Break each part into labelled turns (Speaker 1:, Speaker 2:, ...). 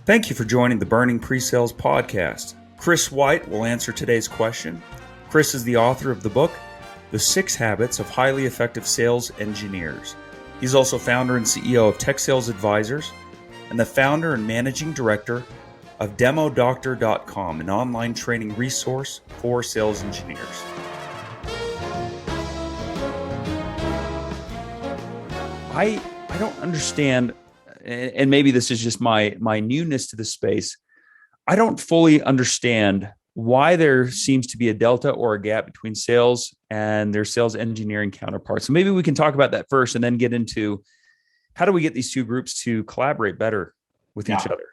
Speaker 1: Thank you for joining the Burning Presales podcast. Chris White will answer today's question. Chris is the author of the book, The 6 Habits of Highly Effective Sales Engineers. He's also founder and CEO of Tech Sales Advisors and the founder and managing director of DemoDoctor.com, an online training resource for sales engineers. I don't understand, and maybe this is just my newness to the space. I don't fully understand why there seems to be a delta or a gap between sales and their sales engineering counterparts. So maybe we can talk about that first and then get into how do we get these two groups to collaborate better with each other?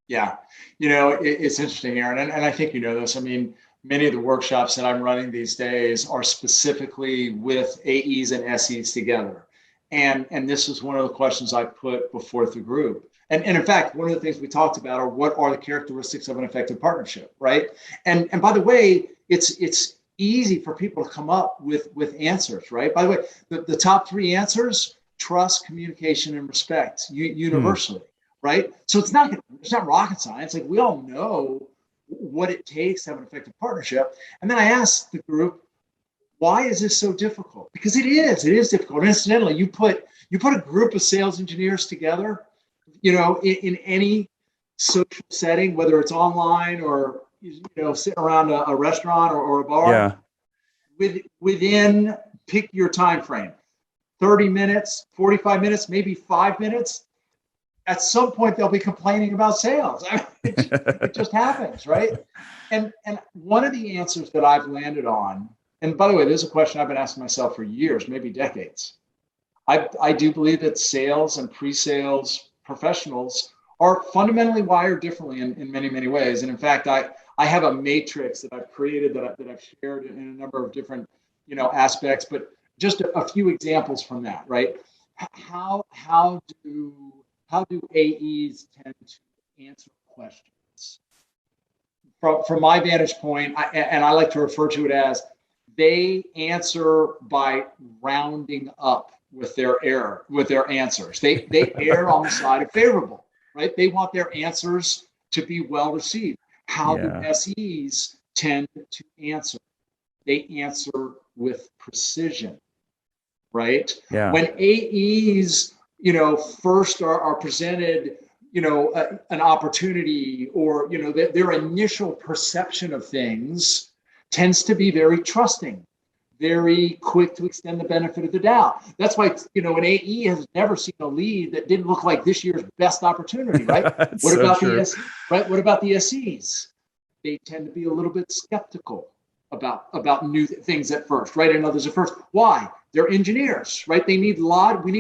Speaker 2: Yeah. It's interesting, Aaron. And I think you know this. I mean, many of the workshops that I'm running these days are specifically with AEs and SEs together. And this is one of the questions I put before the group. And in fact, one of the things we talked about are what are the characteristics of an effective partnership, right? And by the way, it's easy for people to come up with answers, right? By the way, the top 3 answers: trust, communication, and respect, universally, right? So it's not rocket science. Like, we all know what it takes to have an effective partnership. And then I asked the group, why is this so difficult? Because it is difficult. And incidentally, you put a group of sales engineers together, in any social setting, whether it's online or, sitting around a restaurant or a bar, within, pick your time frame, 30 minutes, 45 minutes, maybe 5 minutes, at some point they'll be complaining about sales. I mean, it just happens, right? And one of the answers that I've landed on, and by the way, this is a question I've been asking myself for years, maybe decades. I do believe that sales and pre-sales professionals are fundamentally wired differently in many, many ways. And in fact, I have a matrix that I've created that I've shared in a number of different, aspects, but just a few examples from that, right? How do AEs tend to answer questions? From my vantage point, I like to refer to it as they answer by rounding up with their answers. They err on the side of favorable, right? They want their answers to be well received. How do SEs tend to answer? They answer with precision, right?
Speaker 1: Yeah.
Speaker 2: When AEs, first are presented, an opportunity, or, their initial perception of things tends to be very trusting, very quick to extend the benefit of the doubt. That's why, an AE has never seen a lead that didn't look like this year's best opportunity, right? What about the SEs? They tend to be a little bit skeptical about new things at first, right? And others at first. Why? They're engineers, right? We need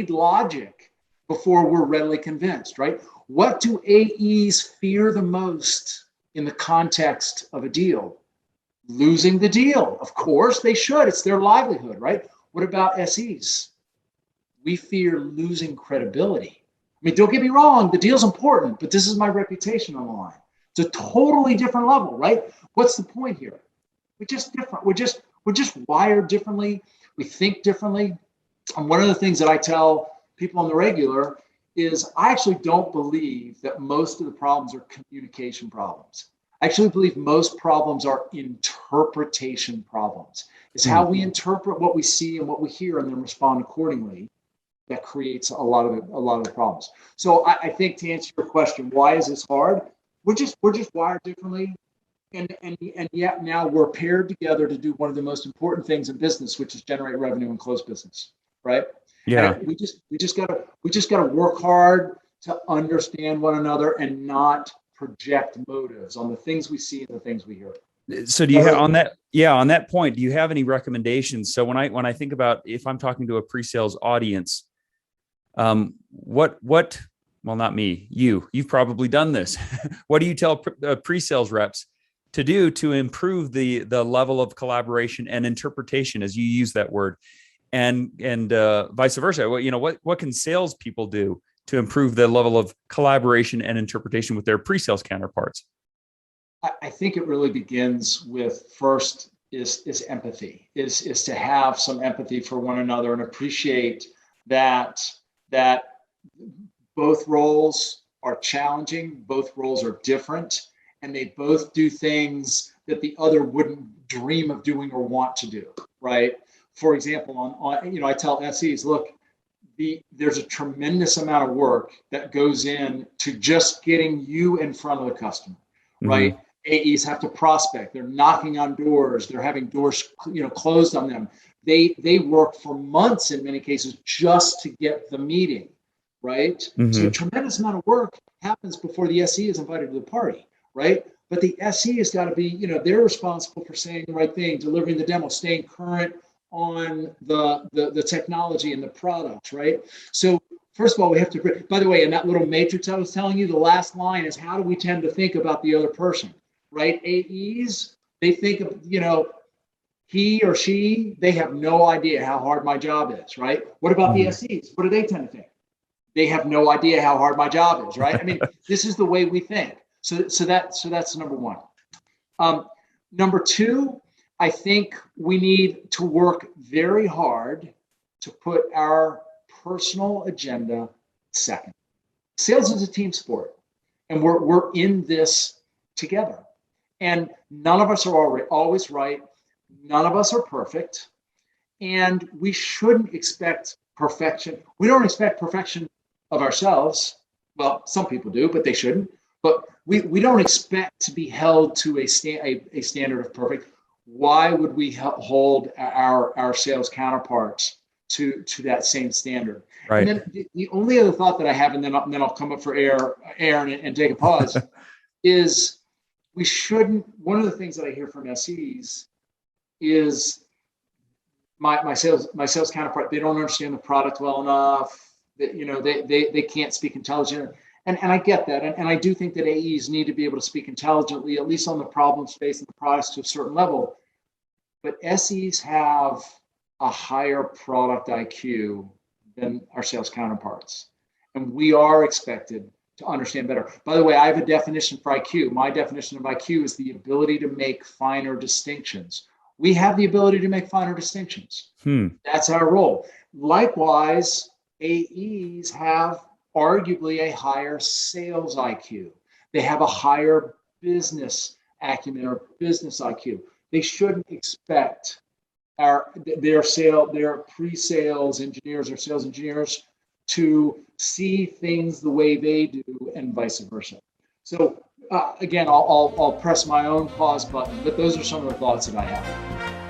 Speaker 2: logic before we're readily convinced, right? What do AEs fear the most in the context of a deal? Losing the deal. Of course they should. It's their livelihood, right? What about SEs? We fear losing credibility. I mean, don't get me wrong, the deal's important, but this is my reputation on the line. It's a totally different level, right? What's the point here? We're just different. We're just wired differently. We think differently. And one of the things that I tell people on the regular is I actually don't believe that most of the problems are communication problems. I actually believe most problems are interpretation problems. It's how we interpret what we see and what we hear and then respond accordingly that creates a lot of the problems. So I think, to answer your question, why is this hard? We're just wired differently. And yet now we're paired together to do one of the most important things in business, which is generate revenue and close business, right?
Speaker 1: Yeah.
Speaker 2: And we just gotta work hard to understand one another and not project motives on the things we see and the things we hear.
Speaker 1: So do you have on that point, do you have any recommendations? So when I think about, if I'm talking to a pre-sales audience, not me, you've probably done this. What do you tell pre-sales reps to do to improve the level of collaboration and interpretation, as you use that word, and vice versa? What can salespeople do to improve the level of collaboration and interpretation with their pre-sales counterparts?
Speaker 2: I think it really begins with, first, is empathy, is to have some empathy for one another and appreciate that both roles are challenging. Both roles are different, and they both do things that the other wouldn't dream of doing or want to do, right? For example, I tell SEs, look, there's a tremendous amount of work that goes in to just getting you in front of the customer, right? Mm-hmm. AEs have to prospect. They're knocking on doors. They're having doors, closed on them. They work for months in many cases just to get the meeting, right? Mm-hmm. So a tremendous amount of work happens before the SE is invited to the party, right? But the SE has got to be, they're responsible for saying the right thing, delivering the demo, staying current on the technology and the products, right? So first of all, we have to, by the way, in that little matrix I was telling you, the last line is how do we tend to think about the other person, right? AEs, they think of, he or she, they have no idea how hard my job is, right? What about the SEs? What do they tend to think? They have no idea how hard my job is, right? I mean, this is the way we think. So that's number one. Number two, I think we need to work very hard to put our personal agenda second. Sales is a team sport, and we're in this together. And none of us are always right. None of us are perfect. And we shouldn't expect perfection. We don't expect perfection of ourselves. Well, some people do, but they shouldn't. But we don't expect to be held to a standard of perfect. Why would we hold our sales counterparts to that same standard? Right. And then the only other thought that I have, and then I'll come up for air and take a pause, is we shouldn't. One of the things that I hear from SEs is my sales counterpart, they don't understand the product well enough. That they can't speak intelligently. And I get that. And I do think that AEs need to be able to speak intelligently, at least on the problem space and the products to a certain level. But SEs have a higher product IQ than our sales counterparts. And we are expected to understand better. By the way, I have a definition for IQ. My definition of IQ is the ability to make finer distinctions. We have the ability to make finer distinctions. That's our role. Likewise, AEs have arguably a higher sales IQ. They have a higher business acumen or business IQ. They shouldn't expect their pre-sales engineers or sales engineers to see things the way they do and vice versa. So again, I'll press my own pause button, but those are some of the thoughts that I have.